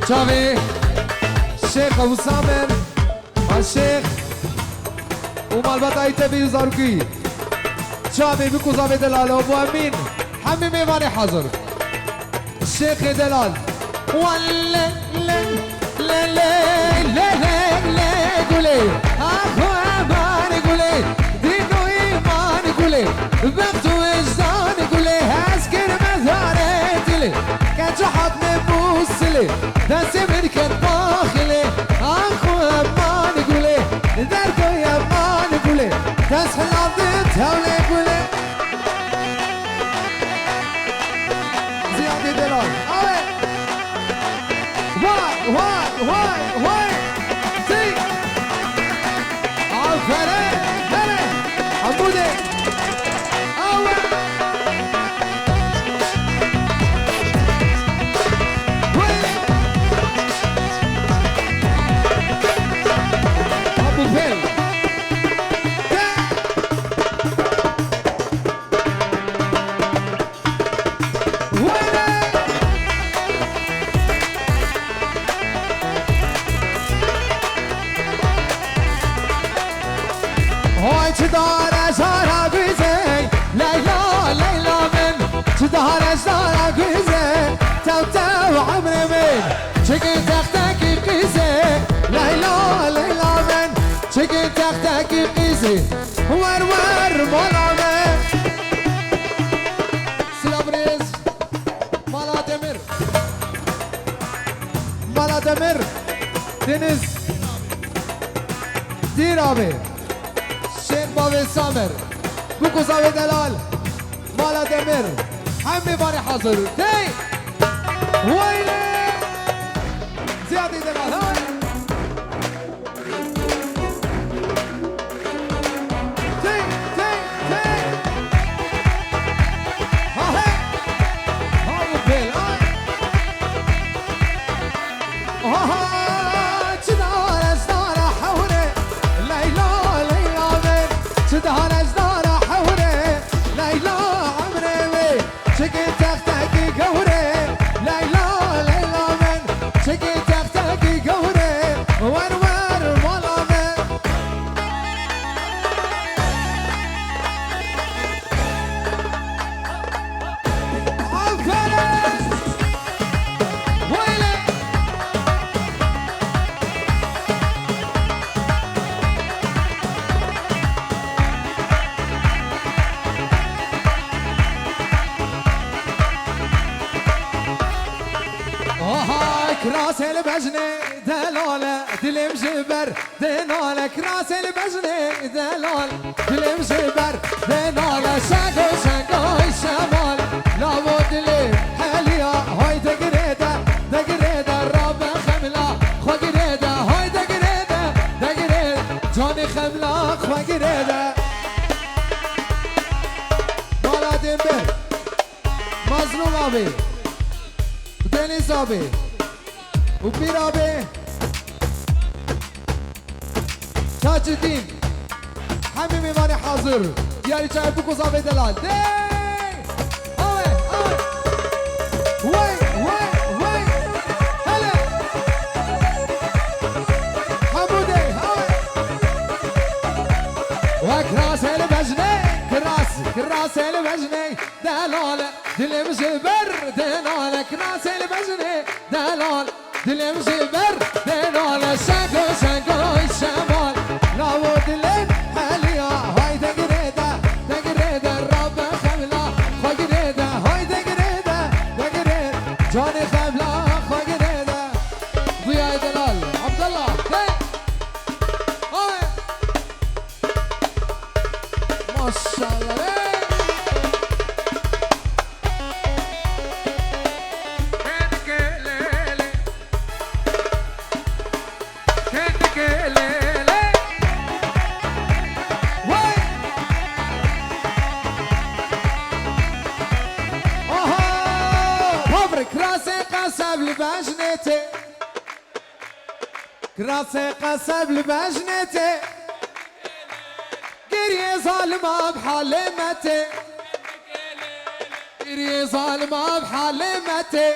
شافي الشيخ ابو سامر الشيخ ومال بطايته بيزاركي شافي بكو زابي دلال ابو امين حمي ميواني حاضر الشيخ دلال ولا لا لا لا لا لا قولي اخو امان قولي دينو ايمان قولي بنت وجدان قولي اسكر مثارتي كجحد نبوسلي دانسي من كالداخلي اخو امان قولي دردو يا امان قولي دانس حلاضت هولي قولي زيادة دلال واي زي عفرين هلا عمودي دهر اشتارا قيزة تو تو عمري من شكي تختكي قيزة ليلى ليلى من شكي تختكي قيزة ور مولا من سلابريز مالا دمر دنيز دير آبي شيخ بابي سامر بوكو زاوي دلال مالا دمر حمي باري حاضر تي ويلي زيادة دلال هاي تي ها هي هاي البيل هاي تدهر ازدار حوري ليلى ليلى من تدهر ازدار حوري ليلى شكي تختكي قوري ليلى ليلى من شكي تختكي قوري ور مولا من عفرين ويلي كراس البجنة دلالة دلم جبر دنالة كراس البجنة دلالة دلم جبر دنالة شاقو شاقو الشمال لابد لي حاليا هاي دقريدة رب خملا خو قريدة هاي دقريدة جاني خملا خو قريدة مالا دنبر مظلوم آبي دنيز آبي وبير آبي تاج الدين حمي ميماني حاضر دياري جاي بوكو زابي دلال دي اوي وي هلا حمودي اوي وكراس البجني كراس البجني دلال دلم جبر دلال كراس البجني دلال دلم جبر دلال شاقو الشمال راسي قصب لبجنتي قري ظالمة بحلمتي قري ظالمة بحلمتي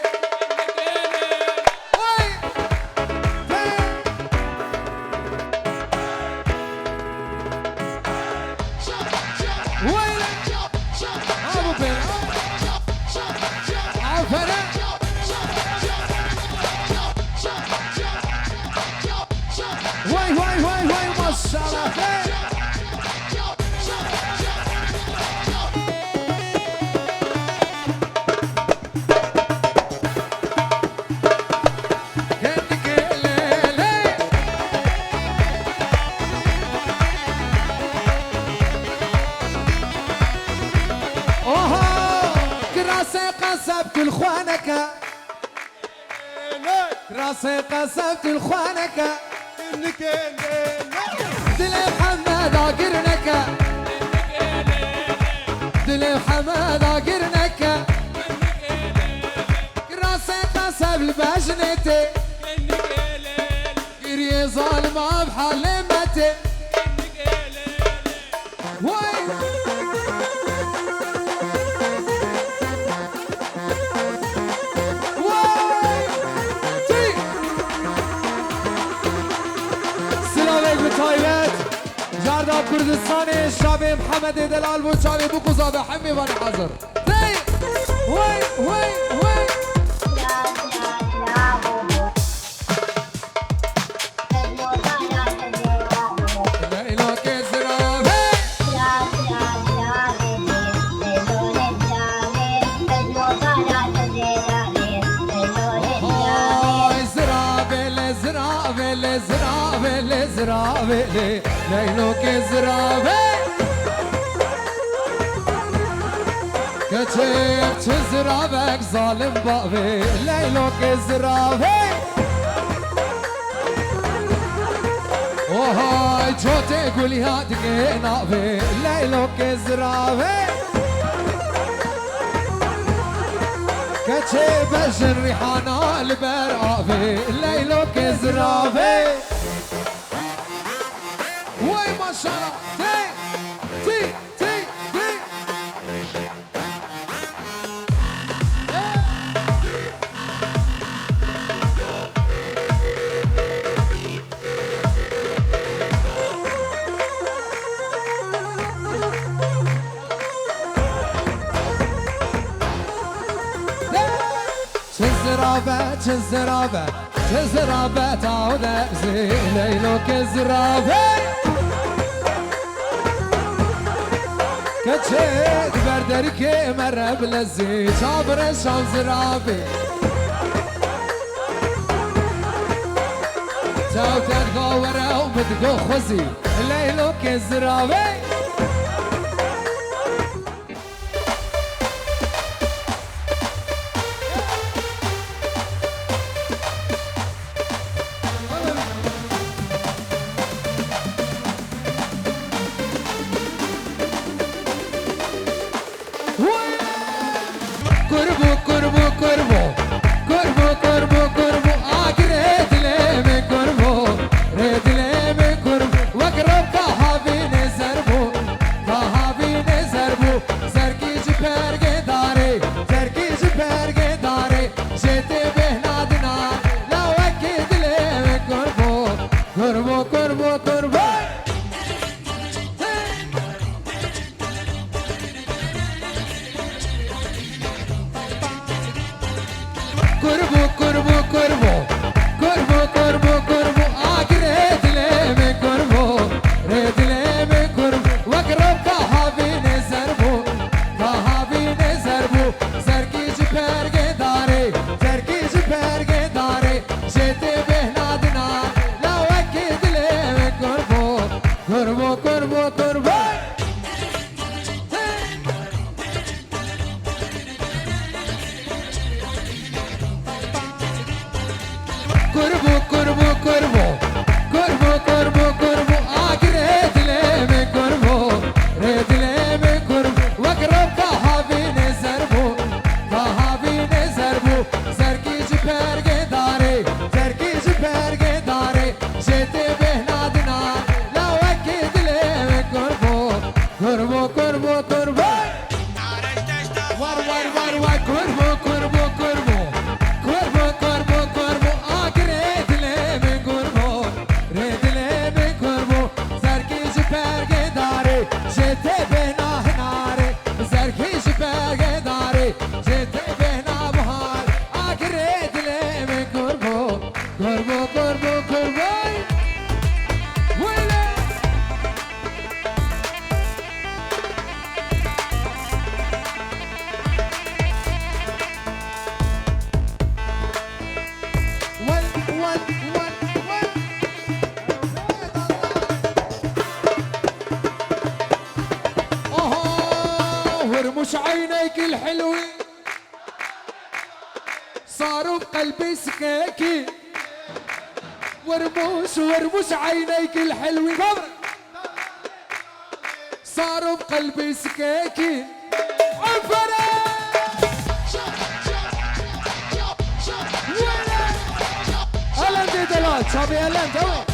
قصبت الخوانك راسي قصبت الخوانك دلي محمد عقرنك دلي محمد عقرنك راسي قصب لبجنتي قري ظالمة بحلمتي جارداب كردستاني شعبي محمد دلال وشعبي بوكوزا حمي بني حزر وي وي وي زرابي ليلوك زرابي كتيب تزرابك ظالم بابي ليلوك زرابي وهاي جوتي قولي هاتك نابي ليلوك زرابي كتيب الريحانة البرابي ليلوك زرابي وي ما شاء الله تي تي تي تزرابة تزرابة تزرابة تعود أبزي ليلوك زرابة كتشيد بردركي مرة بلزي شابر الشام زرابي تاو تدقو ورا ومدقو خوزي ليلوك زرابي Kurbu قربو قربو قرباي ويلي ورموش عينيك الحلوين صاروا بقلبي سكاكين ورموش عينيك الحلوين صاروا بقلبي سكاكين عفرة هلا انت دلال شابي هلا انت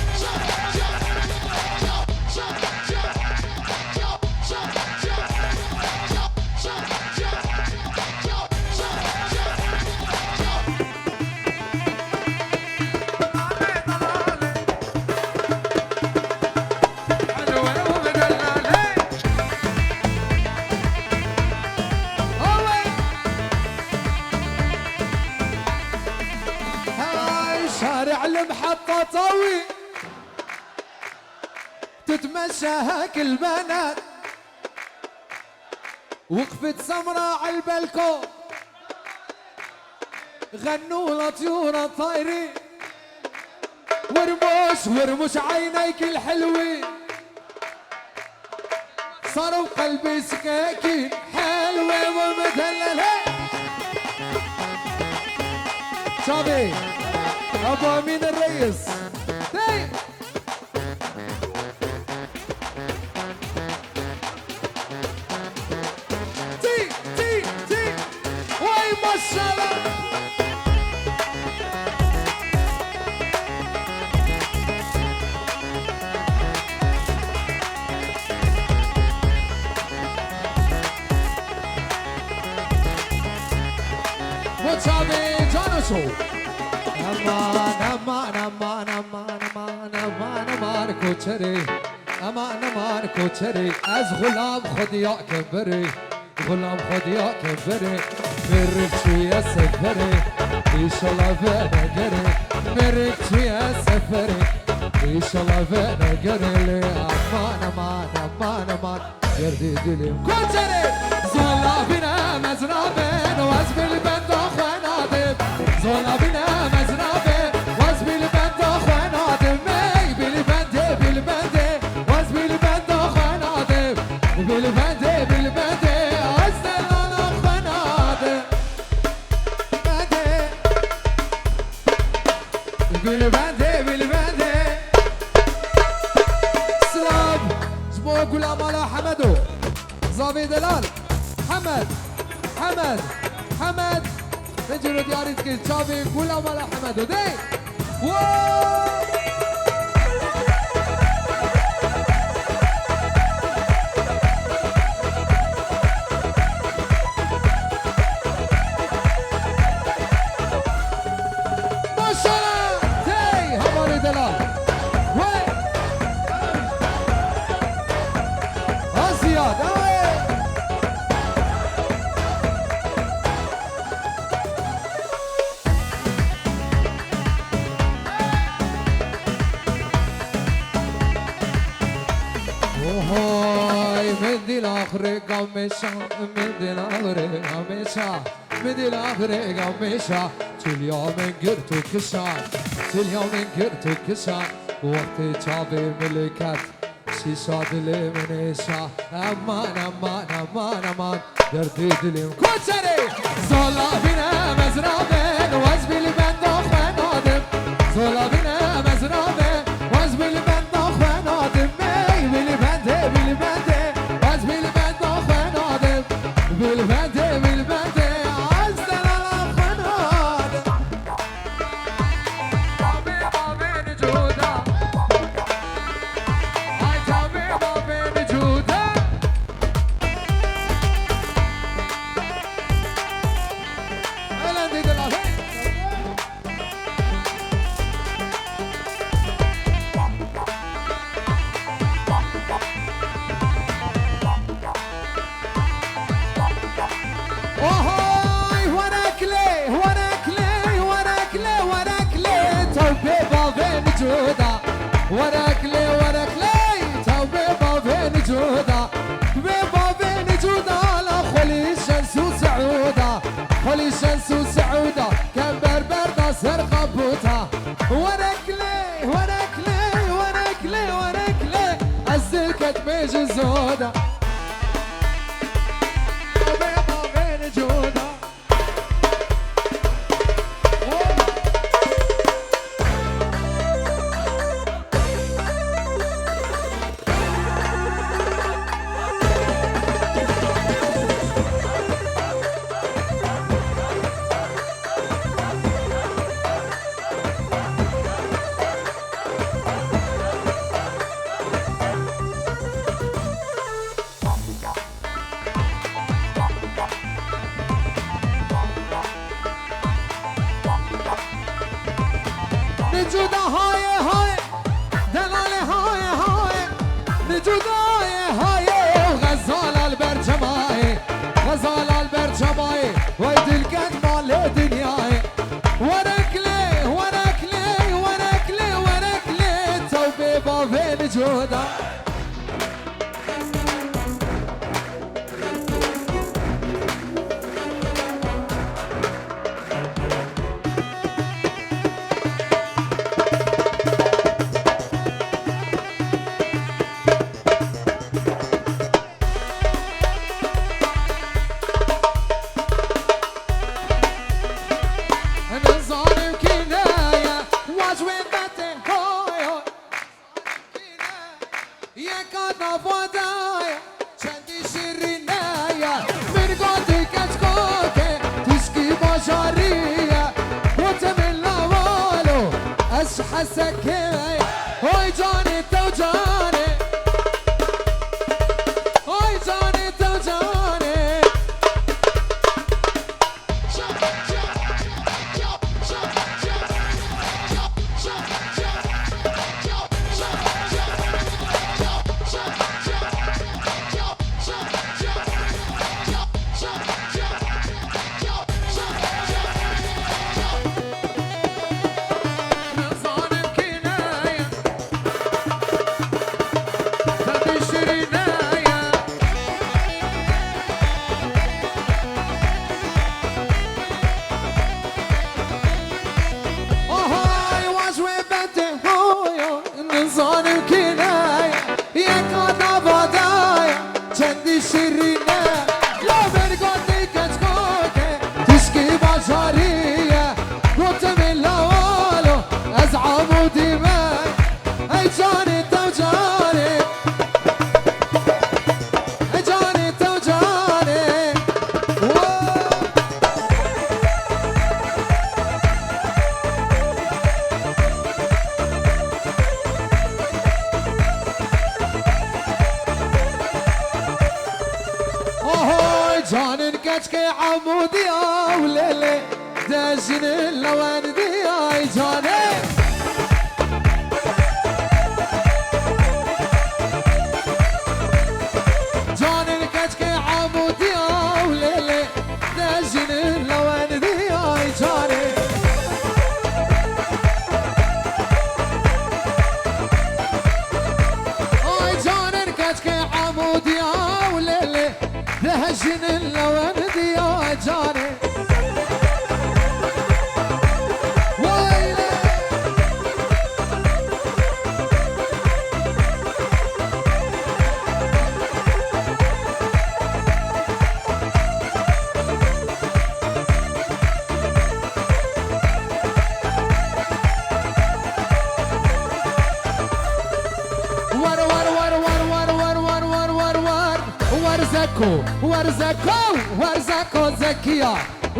شارع المحطة طوي تتمشى هاك البنات وقفت سمراء على البلكون غنوا لطيورة طايرين ورموش عينيك الحلوين صاروا قلبي سكاكين حلوة ومدللة شابي ابو امين الرئيس دايم تي واي ما شاء الله وشابي جانو شو امان کوچری امان کوچری از غلام خودیا کبری غلام خودیا کبری مرک توی سفری ایشالا به نگری مرک توی سفری ایشالا به نگری امان گردی دلیم کوچری زولا بینم از رابن و از بلبند آخوانادم زولا بینم از رابن و از بلبند آخوانادم بالبنده واز بالبنده خناده بالبنده از دلال خناده بالبنده سلام زبو غلام على حمدو زابي دلال حمد نجرو دياري تكي زابي غلام على حمدو دي واو مدي الآخر قمشة مدي الآخر قمشة مدي الآخر قمشة كل يوم قرت وكشان كل يوم قرت وكشان وقت شافي ملكت شيشة دلي منيشة أمان دردي دلي كوتشري زولا بنا مزرابين وازبي البند أخوانادم زولا بنا مزرابين وازبي البند أخوانادم بالبند جودا ورك لي توبي بابين جودا بابين جودا لا خلي الشمس وسعودا خلي الشمس وسعودا كان بربر ناصر خبوتا ورك لي الزلكة ميجي زودا بابين جودا نجودا هاي دلالي هاي نجودا هاي غزال البرجماي ويد القد مال دنياي ورك لي توبي بابين جودا حسكي هاي جاني توجاني هاي جاني توجاني جانن كشكي عمودي يا وليلي دجن اللوان دي يا جانن جانن كشكي عمودي يا وليلي دجن اللوان دي يا جانن جانن كشكي عمودي يا وليلي دهجن اللوان دي يا جاني ويلي ورزكو زكية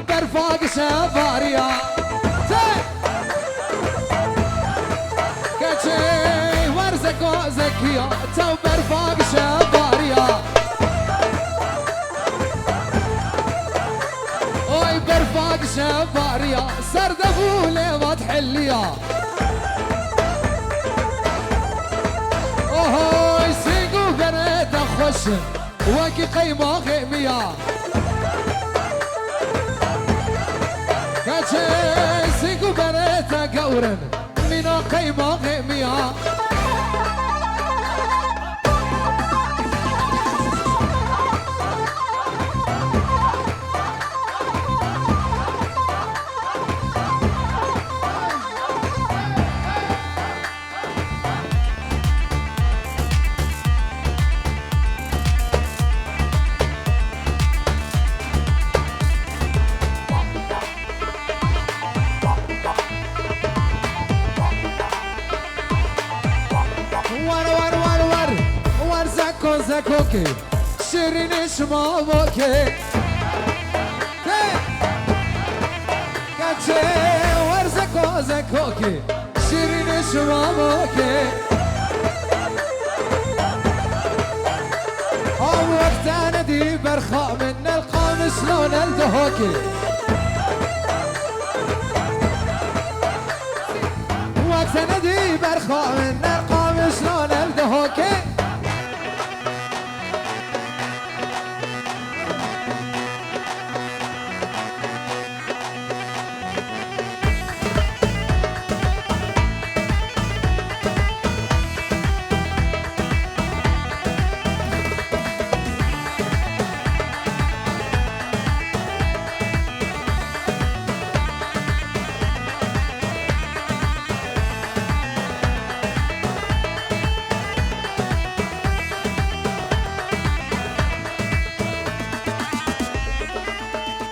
برفاق شفاريا كاتشي ورزكو زكية تو برفاق شفاريا اوي برفاق شفاريا سردفو لي تحليا اوهوي سيقو بريت اخوشن وكي قيمة غيمية كاتشي سيقو بريتا قورن من كي باغي مياه زكوكي شيرين شماموكي كاتشي ورزكو زكوكي شيرين شماموكي وقت انا دي برخاء من القوم شلون الدهوكي وقت انا دي برخاء من القوم شلون الدهوكي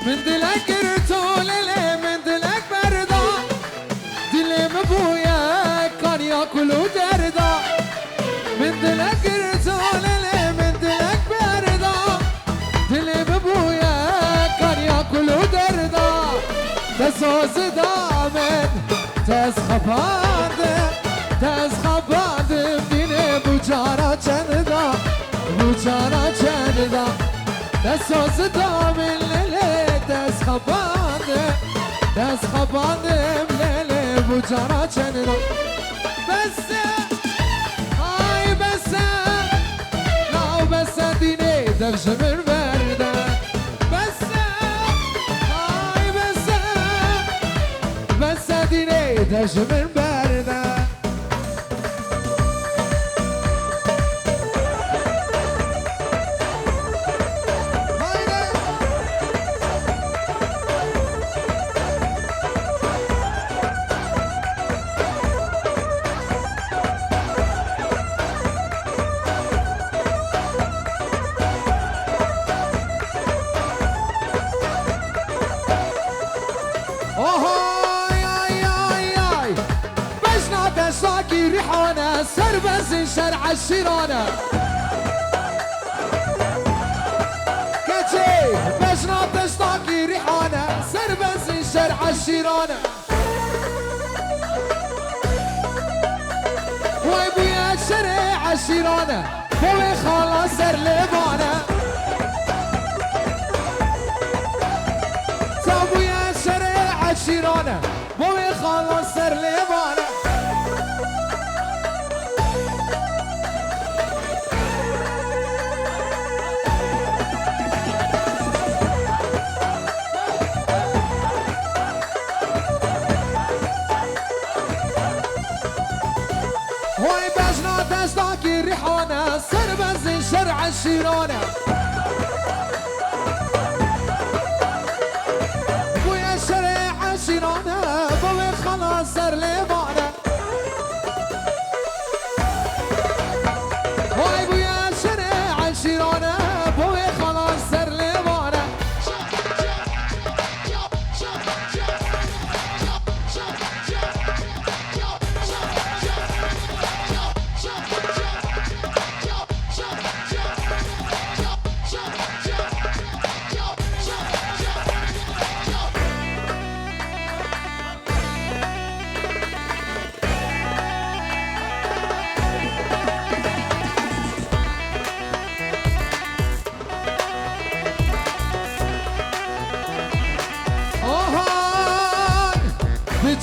من دلك رتولي من دلك بردا دلي مبويا كان ياكل ودردا من دلك رتولي من دلك بردا دلي مبويا كان ياكل ودردا تسوس دامن تسخباند تسخباند دلي بوجارا چندا بوجارا چندا تسوس دامن دست خبانم لیلی بوجارا چنرا بسه های بسه لاو بسه دینه دفشمر برده بسه های بسه بسه دینه دفشمر برده ريحانة سربز شرع الشيرانة كتشي بشنا تشتاكي ريحانة سربز شرع الشيرانة ويبويا شرع الشيرانة بوي خلاص سر لبانة تابويا شرع الشيرانة بوي خلاص سر لبانة هوي بجنا تشتاكي ريحانة سربز شرع الشيرانة بويا شرع الشيرانة بوي خلاص سر لبانة هوي بويا شرع الشيرانة بوي خلاص سر لبانة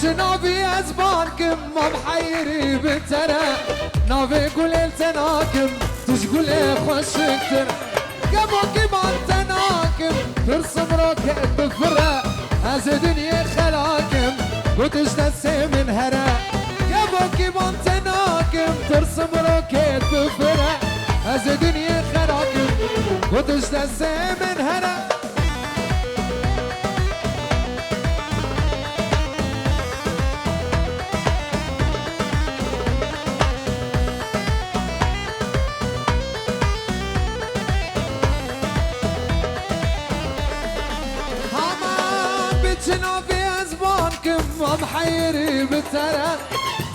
جنابي أزبانكم ما محيري بنتنا نافي قول التناكم تشقول خوش كتر قبوكي ما تناكم ترسم روكت بفرة هذا دنيا خلاكم وتجتسي من هرا قبوكي بانت ناكم ترسم روكيت بفرق از دنيا خراكم وتجلس من هنا نافي أزبانكم ومحيري بالترى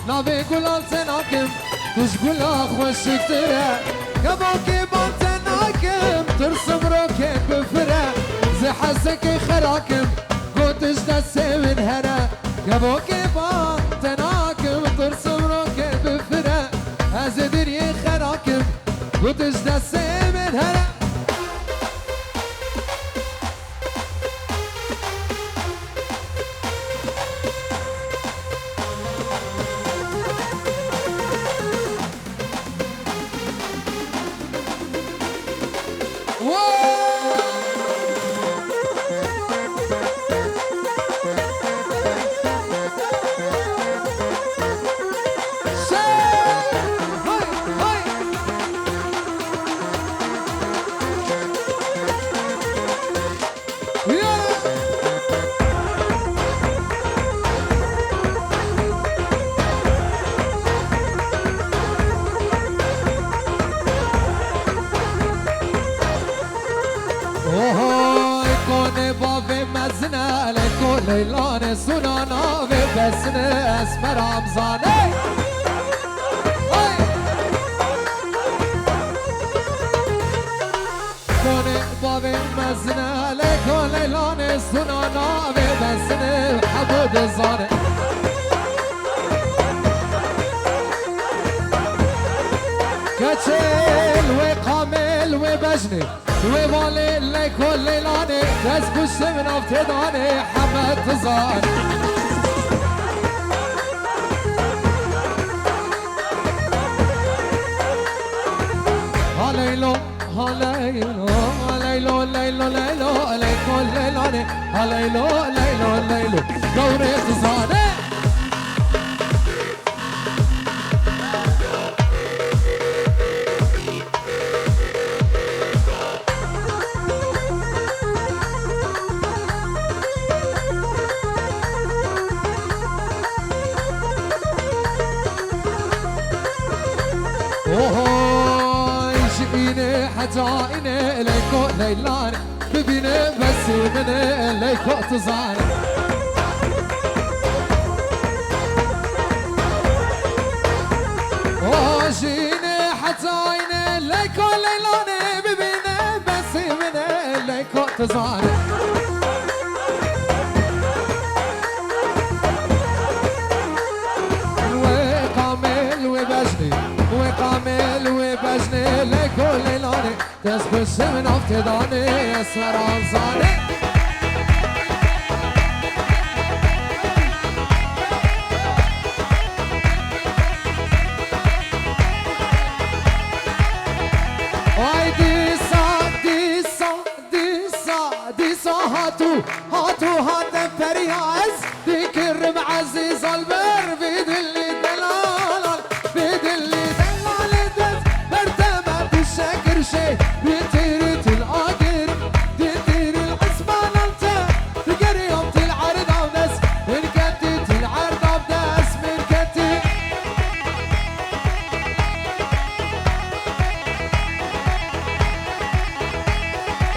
نافي كل ألسناكم تشقل أخوشك ترى قبوكي بانتناكم ترسم روكين بفرة زي حسك خراكم قوتش دسي من هنا قبوكي بانتناكم ترسم روكين بفرة أزدري خراكم قوتش دسي من هنا ليلان سنانا بسن اسمر عمزاني كوني بابي مزنا لكو ليلان سنانا بسن حبود الزاني كتشيل وقامل وبجني وبالي اللي كل ليلاني تسكش من افتداني حمد تزاني هليلو هليلو هليلو ليلو ليلو ليلو ليلاني هليلو ليلو ليلو دوري تزاني حجايني ليكو ليلاني ببيني بس مني ليكو تزاني وجيني حجايني ليكو ليلاني ببيني بس مني ليكو تزاني وقامل وبجني وقامل وبجني ليكو ليلاني تسبش من افتداني اسمر عزاني واي ديسا ديسا ديسا ديسا هاتو هاتو هات فرياز ذكر معزيز البر بيدلي دلال بيدلي دلال دز برتمى بالشكر شي بيتيرت الآقر بيتير العصبان انت تقر يوم العرض او ناس من كتت العرض او ناس من كتت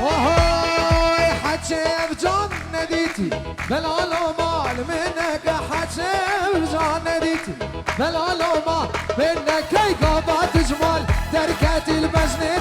وهاي حجي بجان نديتي بلالو مال منك حجي بجان نديتي بلالو مال منك كي قابات جمال تركت المجنة